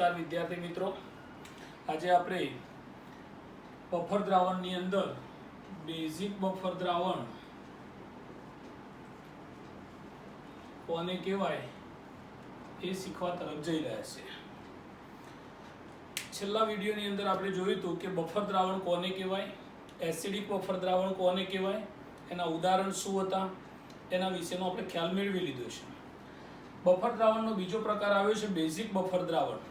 નમસ્કાર વિદ્યાર્થી મિત્રો, આજે આપણે બફર દ્રાવણની અંદર બેઝિક બફર દ્રાવણ કોને કહેવાય એ શીખવા તરફ જઈ રહ્યા છીએ. છેલ્લા વિડીયોની અંદર આપણે જોયું હતું કે બફર દ્રાવણ કોને કહેવાય, એસિડિક બફર દ્રાવણ કોને કહેવાય, એના ઉદાહરણ શું હતા, એના વિશેનો આપણે ખ્યાલ મેળવી લીધો છે. બફર દ્રાવણનો બીજો પ્રકાર આવ્યો છે બેઝિક બફર દ્રાવણ.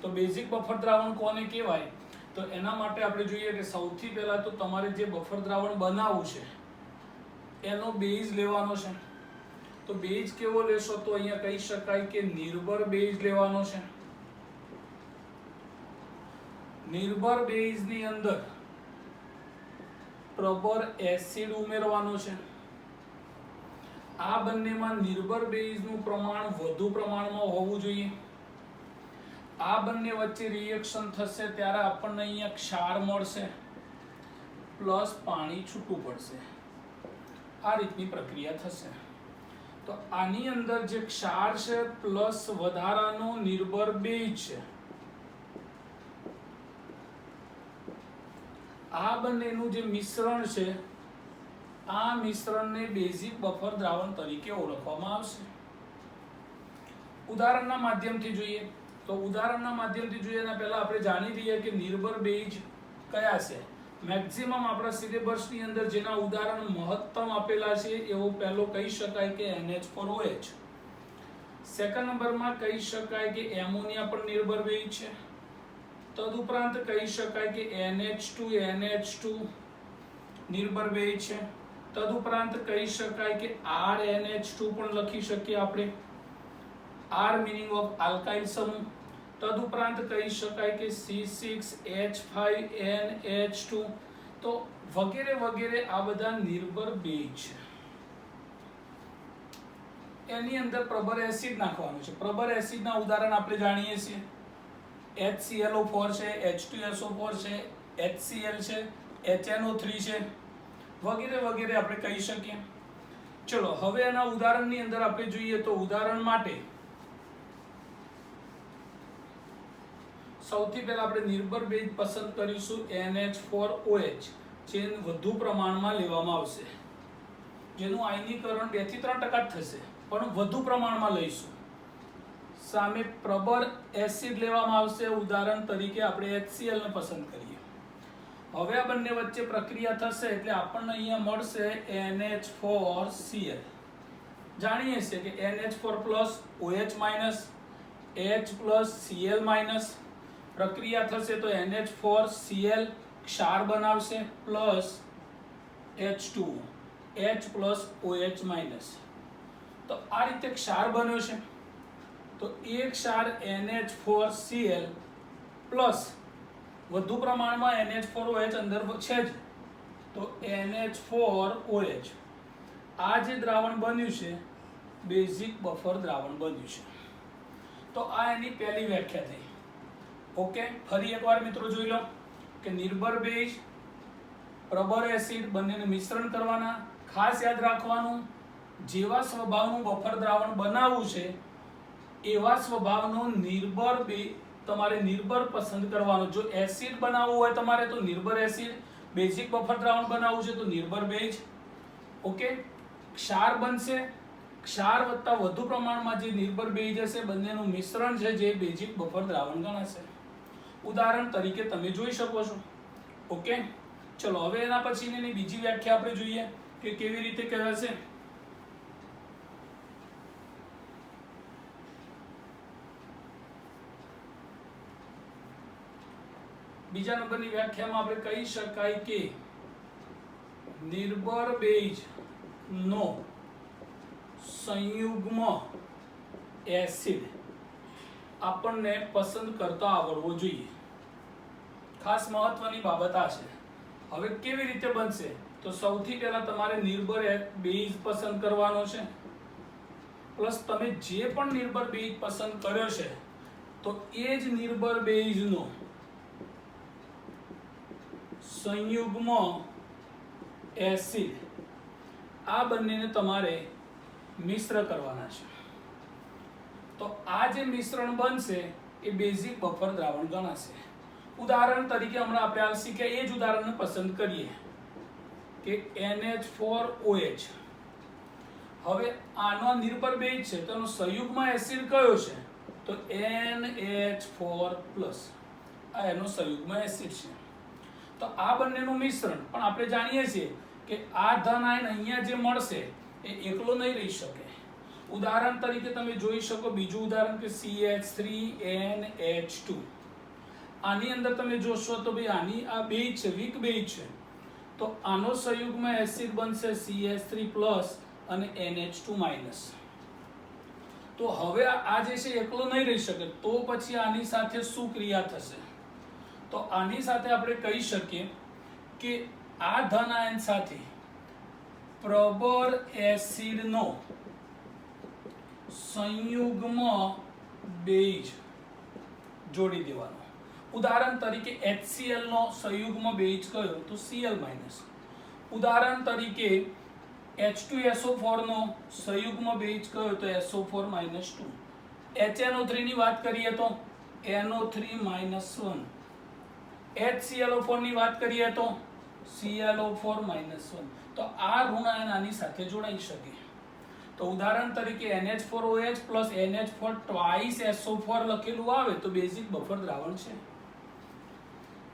તો બેઝિક બફર દ્રાવણ કોને કહેવાય, તો એના માટે આપણે જોઈએ કે સૌથી પહેલા તો તમારે જે બફર દ્રાવણ બનાવવું છે એનો બેઝ લેવાનો છે. તો બેઝ કેવો લેશો, તો અહીંયા કહી શકાય કે નિર્ભર બેઝ લેવાનો છે. નિર્ભર બેઝની અંદર પ્રબર એસિડ ઉમેરવાનો છે. આ બંનેમાં નિર્ભર બેઝનું પ્રમાણ વધુ પ્રમાણમાં હોવું જોઈએ. આ બંને વચ્ચે રિએક્શન થશે ત્યારે આપણને અહીંયા ક્ષાર મળશે પ્લસ પાણી છૂટું પડશે. આ રીતની પ્રક્રિયા થશે. તો આની અંદર જે ક્ષાર છે પ્લસ વધારાનો નિર્ભર બેઝ છે, આ બંનેનું જે મિશ્રણ છે આ મિશ્રણને બેઝિક બફર દ્રાવણ તરીકે ઓળખવામાં આવશે. ઉદાહરણના માધ્યમથી જોઈએ તો ઉદાહરણના માધ્યમથી જોઈએ એના પહેલા આપણે જાણી લઈએ કે નિર્ભર બેઝ કયા છે. મેક્સિમમ આપણા સિલેબસની અંદર જેના ઉદાહરણ મહત્તમ આપેલા છે એવો પહેલો કહી શકાય કે NH4OH. સેકન્ડ નંબરમાં કહી શકાય કે એમોનિયા પણ નિર્ભર બેઝ છે. તદુપરાંત કહી શકાય કે NH2 નિર્ભર બેઝ છે. તદુપરાંત કહી શકાય કે RNH2 પણ લખી શકીએ આપણે, R મીનિંગ ઓફ આલ્કાઇલ સમૂહ. તદુપરાંત કહી શકાય કે C6H5NH2. તો વગેરે વગેરે આ બધા નિર્ભર બેઝ છે. એની અંદર પ્રબર એસિડ નાખવાનું છે. પ્રબર એસિડના ઉદાહરણ આપણે જાણીએ છીએ, HClO4 છે, H2SO4 છે, HCl છે, HNO3 છે, વગેરે વગેરે આપણે કહી શકીએ. ચલો હવે એના ઉદાહરણની અંદર આપણે જોઈએ તો ઉદાહરણ માટે સૌથી પહેલા આપણે નિર્ભર બેઝ પસંદ કરીશું NH4OH, જે વધુ પ્રમાણમાં લેવામાં આવશે, જેનું આયનીકરણ 2 થી 3% થશે પણ વધુ પ્રમાણમાં લઈશું. સામે પ્રબર એસિડ લેવામાં આવશે, ઉદાહરણ તરીકે આપણે HCl ને પસંદ કરીએ. હવે આ બંને વચ્ચે પ્રક્રિયા થશે એટલે આપણને અહીંયા મળશે NH4Cl. જાણીએ છીએ કે NH4 OH H Cl પ્રક્રિયા થશે તો NH4Cl ક્ષાર બનાવશે પ્લસ H2 H OH. તો આ રીતે ક્ષાર બન્યો છે. તો એક ક્ષાર NH4Cl પ્લસ વધુ પ્રમાણમાં NH4OH અંદર છે જ, તો NH4OH. આ જે દ્રાવણ બન્યું છે બેઝિક બફર દ્રાવણ બન્યું છે. તો આ એની પહેલી વ્યાખ્યા થઈ. ઓકે, ફરી એકવાર મિત્રો જોઈ લો કે નિર્ભર બેઝ, પ્રબર એસિડ બંનેનું મિશ્રણ કરવાના. ખાસ યાદ રાખવાનું, જેવા સ્વભાવનું બફર દ્રાવણ બનાવવું છે એવા સ્વભાવનો નિર્ભર બેઝ તમારે નિર્ભર પસંદ કરવાનો. જો એસિડ બનાવવું હોય તમારે તો નિર્ભર એસિડ, બેઝિક બફર દ્રાવણ બનાવવું છે તો નિર્ભર બેઝ. ઓકે, ક્ષાર બનશે, ક્ષાર વત્તા વધુ પ્રમાણમાં જે નિર્ભર બેઝ હશે બંનેનું મિશ્રણ છે જે બેઝિક બફર દ્રાવણ ગણાશે. ઉદાહરણ તરીકે તમે જોઈ શકો છો. ઓકે, ચલો હવે એના પછીની બીજી વ્યાખ્યા આપણે જોઈએ કે કેવી રીતે કહેવાશે. બીજા નંબરની વ્યાખ્યામાં આપણે કહી શકાય કે નિર્ભર બેઝ નો સંયુગ્મ એસિડ આપણને પસંદ કરતા આવડવો જોઈએ. ખાસ મહત્વની બાબત આ છે. હવે કેવી રીતે બનશે, તો સૌથી પહેલા તમારે નિર્ભર બેઝ પસંદ કરવાનો છે પ્લસ તમે જે પણ નિર્ભર બેઝ પસંદ કર્યો છે તો એ જ નિર્ભર બેઝનો સંયુગ્મ એસિડ આ બંનેને તમારે મિશ્ર કરવાના છે. તો આ જે મિશ્રણ બનશે એ બેઝિક બફર દ્રાવણ ગણાશે. ઉદાહરણ તરીકે હમણાં આપણે હાલ શીખ્યા એ જ ઉદાહરણને પસંદ કરીએ કે NH4OH. હવે આનો નિર્ભર બેઝ છે તો એનો સંયુગ્મ એસિડ કયો છે? તો NH4+. આ એનો સંયુગ્મ એસિડ છે. તો આ બંનેનું મિશ્રણ પણ આપણે જાણીએ છીએ કે આ ધન આયન અહીંયા જે મળશે એ એકલો નહીં રહી શકે. ઉદાહરણ તરીકે તમે જોઈ શકો બીજું ઉદાહરણ કે CH3NH2. આની અંદર તમે જોશો તો ભાઈ આની આ બેઝ છે, વીક બેઝ છે, તો આનો સંયુગ્મ એસિડ બનશે CH3+ અને NH2-. તો હવે આ જે છે એકલો નહીં રહી શકે, તો પછી આની સાથે શું ક્રિયા થશે? તો આની સાથે આપણે કહી શકીએ કે આ ધન આયન સાથે પ્રબળ એસિડનો સંયુગ્મ બેઝ જોડી દેવાનો. ઉદાહરણ તરીકે HCl નો સંયુગ્મ બેઝ કયો? તો Cl-. ઉદાહરણ તરીકે H2SO4 નો સંયુગ્મ બેઝ કયો? તો SO4-2. HNO3 ની વાત કરીએ તો NO3-1. HClO4 ની વાત કરીએ તો ClO4-1. તો આ ઋણ આયન આની સાથે જોડાઈ શકે. તો ઉદાહરણ તરીકે NH4OH plus NH4 twice SO4 લખેલું આવે તો બેઝિક બફર દ્રાવણ છે.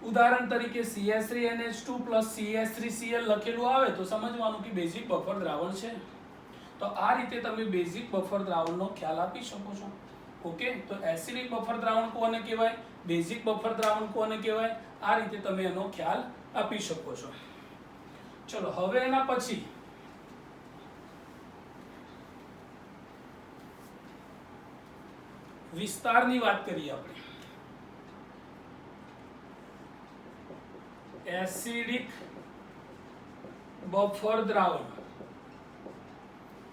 ઉદાહરણ તરીકે CH3NH2 plus CH3Cl લખેલું આવે તો સમજવાનું કે બેઝિક બફર દ્રાવણ છે. તો આ રીતે તમે બેઝિક બફર દ્રાવણનો ખ્યાલ આપી શકો છો. ઓકે, તો એસિડિક બફર દ્રાવણ કોને કહેવાય, બેઝિક બફર દ્રાવણ કોને કહેવાય, આ રીતે તમે એનો ખ્યાલ આપી શકો છો. ચલો હવે એના પછી વિસ્તારની વાત કરીએ આપણે. એસિડિક બફર દ્રાવણ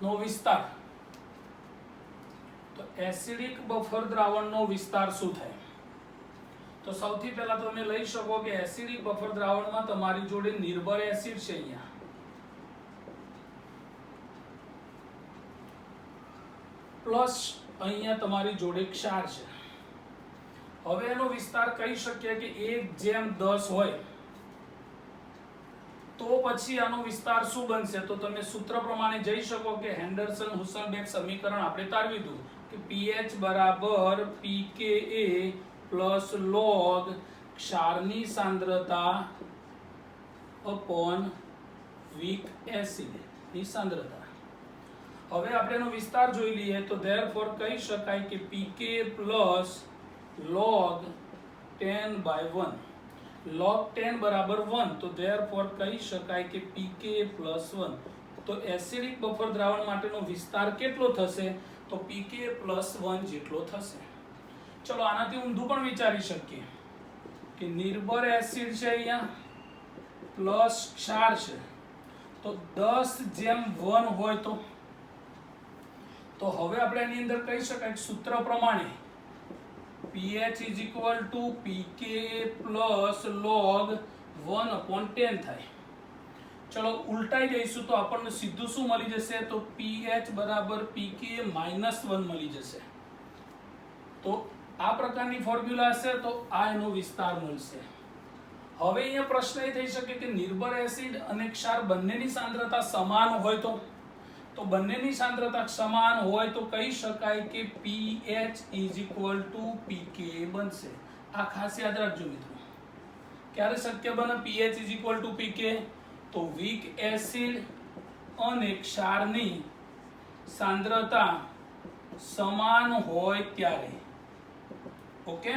નો વિસ્તાર. તો એસિડિક બફર દ્રાવણનો વિસ્તાર શું થાય? તો સૌથી પહેલા તમે લઈ શકો કે એસિડિક બફર દ્રાવણમાં તમારી જોડે નિર્ભર એસિડ છે અહીંયા, પ્લસ અહીંયા તમારી જોડે ક્ષાર છે. હવે એનો વિસ્તાર કહી શકીએ કે 1:10 હોય તો પછી આનો વિસ્તાર શું બનશે? તો તમે સૂત્ર પ્રમાણે જઈ શકો કે હેન્ડરસન-હુસેનબેક સમીકરણ આપણે તારવી દઉં કે pH બરાબર pKa પ્લસ log ક્ષારની સાંદ્રતા અપોન વીક એસિડ ની સાંદ્રતા. હવે આપણે એનો વિસ્તાર જોઈ લઈએ તો therefore કહી શકાય કે pK પ્લસ log 10/1. log 10 બરાબર 1, તો therefore કહી શકાય કે pK પ્લસ 1. તો એસિડિક બફર દ્રાવણ માટેનો વિસ્તાર કેટલો થશે? તો pK પ્લસ 1 જેટલો થશે. ચલો આનાથી ઊંધું પણ વિચારી શકીએ કે નિર્ભર એસિડ છે અહીંયા પ્લસ ક્ષાર છે, તો 10:1 હોય તો હવે આપણે એની અંદર કહી શકાય સૂત્ર પ્રમાણે pH is equal to pKa plus log 1/10 થાય. ચલો ઉલટાઈ જઈશું તો આપણને સીધું શું મળી જશે? તો pH બરાબર pKa -1 મળી જશે. તો આ પ્રકારની ફોર્મ્યુલા હશે તો આ એનો વિસ્તાર મળશે. હવે અહીંયા પ્રશ્ન એ થઈ શકે કે નિર્ભર એસિડ અને ક્ષાર બંનેની સાંદ્રતા સમાન હોય તો બંનેની સાંદ્રતા સમાન હોય તો કહી શકાય કે pH is equal to pKa બનશે. આ ખાસ યાદ રાખજો મિત્રો. ક્યારે શક્ય બને pH is equal to pKa? તો વીક એસિડ અને ક્ષારની સાંદ્રતા સમાન હોય ત્યારે. ઓકે,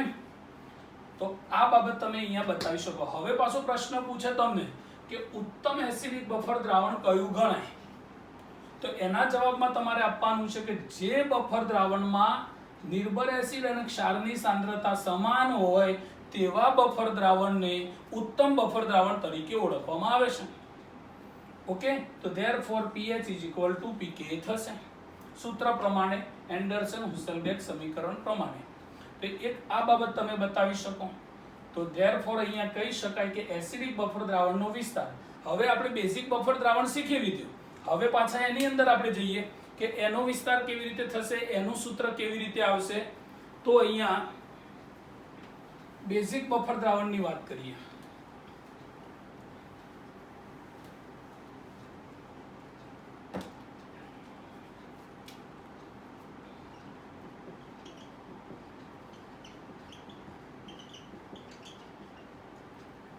તો આ બાબત તમે અહીંયા બતાવી શકો. હવે પાછો પ્રશ્ન પૂછે તમને કે ઉત્તમ એસિડિક બફર દ્રાવણ કયું ગણાય? તો એના જવાબમાં તમારે આપવાનું છે કે જે બફર દ્રાવણમાં નિર્ભર એસિડ અને ક્ષારની સાંદ્રતા સમાન હોય તેવા બફર દ્રાવણને ઉત્તમ બફર દ્રાવણ તરીકે ઓળખવામાં આવે છે. ઓકે, તો therefore pH is equal to pKa થશે. સૂત્ર પ્રમાણે એન્ડરસન-હુસેનબેક સમીકરણ પ્રમાણે. તો એક આ બાબત તમે બતાવી શકો. તો therefore અહીંયા કહી શકાય કે એસિડિક બફર દ્રાવણનો વિસ્તાર. હવે આપણે બેઝિક બફર દ્રાવણ શીખી લીધું. હવે પાછા એની અંદર આપણે જઈએ કે એનો વિસ્તાર કેવી રીતે થશે, એનું સૂત્ર કેવી રીતે આવશે. તો અહીંયા બેઝિક બફર દ્રાવણની વાત કરીએ.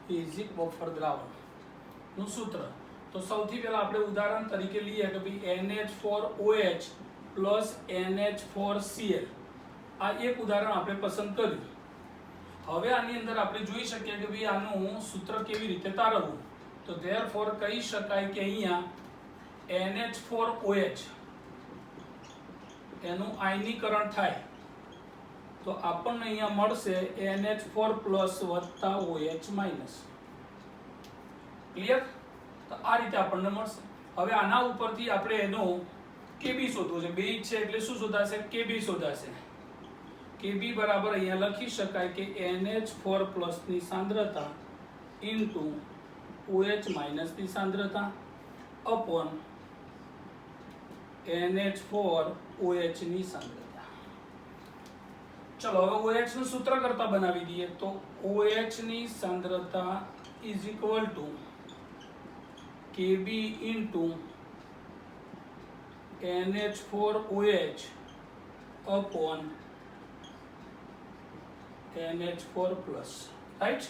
બેઝિક બફર દ્રાવણનું સૂત્ર તો સૌથી પહેલા આપણે ઉદાહરણ તરીકે લઈએ કે ભાઈ NH4OH પ્લસ NH4Cl. આ એક ઉદાહરણ આપણે પસંદ કર્યું. હવે આની અંદર આપણે જોઈ શકીએ કે ભાઈ આનું સૂત્ર કેવી રીતે તારવવું. તો ધેરફોર કહી શકાય કે અહીંયા NH4OH એનું આયનીકરણ થાય તો આપણને અહીંયા મળશે NH4 પ્લસ વત્તા OH માઇનસ. ક્લિયર? તો આ રીતે આપણને મળશે. હવે આના ઉપરથી આપણે એનો KB શોધવો છે. બેઝ છે એટલે શું શોધાશે? KB શોધાશે. KB બરાબર અહીંયા લખી શકાય કે NH4 પ્લસ ની સાંદ્રતા ઇન્ટુ OH માઇનસ ની સાંદ્રતા અપોન NH4OH ની સાંદ્રતા. ચલો હવે OH નું સૂત્ર કરતા બનાવી દઈએ તો OH ની સાંદ્રતા is equal to KB into NH4OH upon NH4 plus. Right?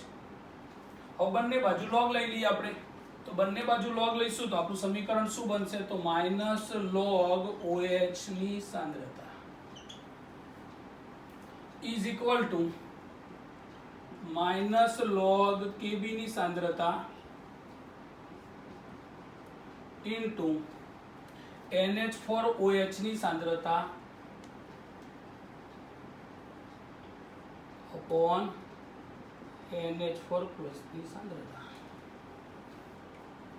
હવે બંને બાજુ log લઈ લઈએ આપણે. તો બંને બાજુ log લઈશું તો આપણું સમીકરણ શું બનશે? તો માઇનસ log OH ની સાંદ્રતા is equal to minus log KB ની સાંદ્રતા ઇન્ટુ NH4OH ની સાંદ્રતા અપોન NH4 પ્લસ ની સાંદ્રતા.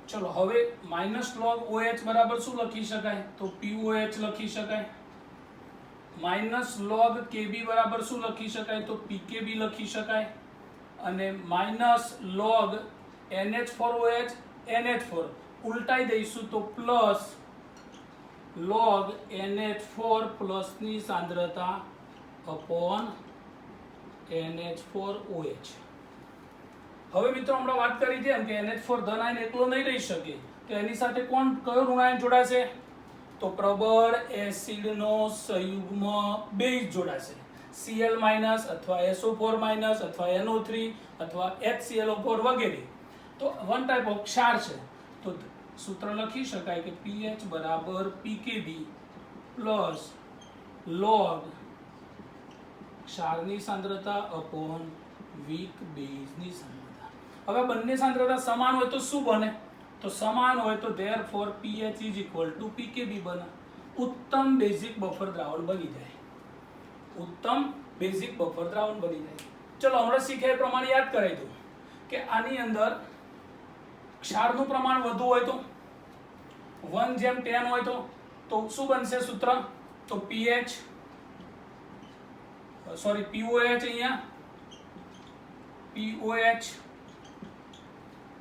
ચલો હવે માઇનસ log OH બરાબર શું લખી શકાય? તો POH લખી શકાય. માઇનસ log KB બરાબર શું લખી શકાય? તો PKB લખી શકાય. અને માઇનસ log NH4OH NH4 ઉલટાઈ દઈશું તો પ્લસ log NH4 પ્લસ ની સાંદ્રતા અપોન NH4OH. હવે મિત્રો હમણાં વાત કરી છે કે NH4 ધન આયન એકલો નહીં રહી શકે તો એની સાથે કયો ઋણાયન જોડાશે? તો પ્રબળ એસિડનો સંયુગ્મ બેઝ જોડાશે. Cl- અથવા SO4- અથવા NO3 અથવા HClO4 વગેરે. તો વન ટાઈપ ઓફ ક્ષાર છે. તો સૂત્ર લખી શકાય કે pH બરાબર PKB પ્લસ log ક્ષારની સાંદ્રતા અપોન વીક બેઝની સાંદ્રતા. હવે બંને સાંદ્રતા સમાન હોય તો શું બને? તો સમાન હોય તો therefore pH is equal to PKB બને. ઉત્તમ બેઝિક બફર દ્રાવણ બની જાય. ઉત્તમ બેઝિક બફર દ્રાવણ બની જાય. ચલો હમણાં શીખ્યા એ પ્રમાણે યાદ કરાવી દઉં કે આની અંદર ક્ષારનું પ્રમાણ વધુ હોય તો 1:10 હોય તો શું બનશે સૂત્ર? તો POH અહીંયા POH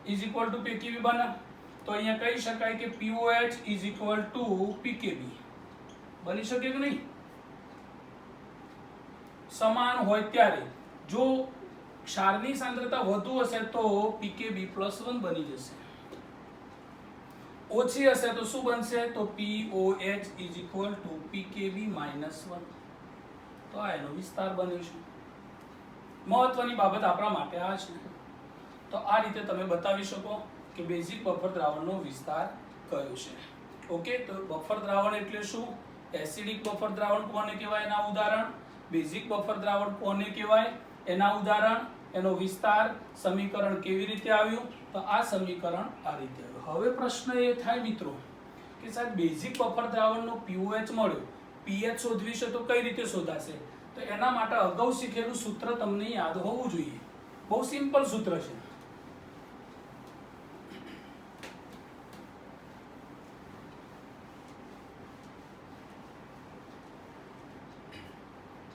is equal to PKB બને. તો અહીંયા કહી શકાય કે POH is equal to PKB. બની શકે કે નહીં? સમાન હોય ત્યારે જો ક્ષારની સાંદ્રતા વધુ હશે તો PKB +1 બની જશે. ઓછી હશે તો શું બનશે? તો POH is equal to PKB -1. તો આ એનો વિસ્તાર બન્યો છે. મહત્વની બાબત આપણા માટે આ છે. તો આ રીતે તમે બતાવી શકો કે બેઝિક બફર દ્રાવણનો વિસ્તાર કયો છે. ઓકે, તો બફર દ્રાવણ એટલે શું? એસિડિક બફર દ્રાવણ કોને કહેવાય? એના ઉદાહરણ. બેઝિક બફર દ્રાવણ કોને કહેવાય? એના ઉદાહરણ. એનો વિસ્તાર. સમીકરણ કેવી રીતે આવ્યું? તો આ સમીકરણ આ રીતે આવ્યું. હવે પ્રશ્ન એ થાય મિત્રો કે સાહેબ બેઝિક બફર દ્રાવણનો pOH મળ્યો, pH શોધવી છે તો કઈ રીતે શોધાશે? તો એના માટે અગાઉ શીખેલું સૂત્ર તમને યાદ હોવું જોઈએ. બહુ સિમ્પલ સૂત્ર છે.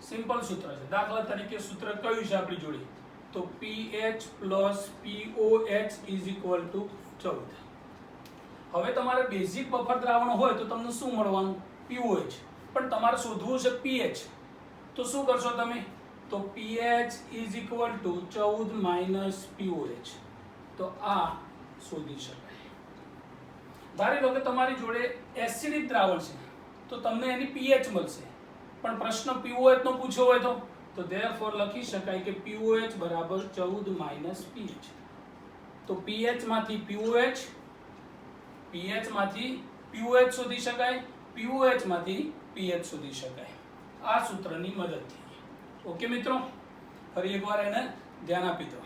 સિમ્પલ સૂત્ર છે. દાખલા તરીકે સૂત્ર કયું છે આપણી જોડે? તો pH plus POH is equal to 14. હવે તમારે બેઝિક બફર દ્રાવણ હોય તો તમને શું મળવાનું? pOH. પણ તમારે શોધવું છે pH. તો શું કરશો તમે? તો pH is equal to 14 minus POH. તો આ શોધી શકાય. ધારી લો કે તમારી જોડે એસિડિક દ્રાવણ છે તો તમને એની pH મળશે, પણ પ્રશ્ન POH નો પૂછ્યો હોય તો ધેરફોર લખી શકાય કે POH બરાબર 14 માઇનસ pH. તો pH માંથી POH શોધી શકાય, POH માંથી pH શોધી શકાય આ સૂત્રની મદદથી. ઓકે મિત્રો, ફરી એકવાર એને ધ્યાન આપી દો.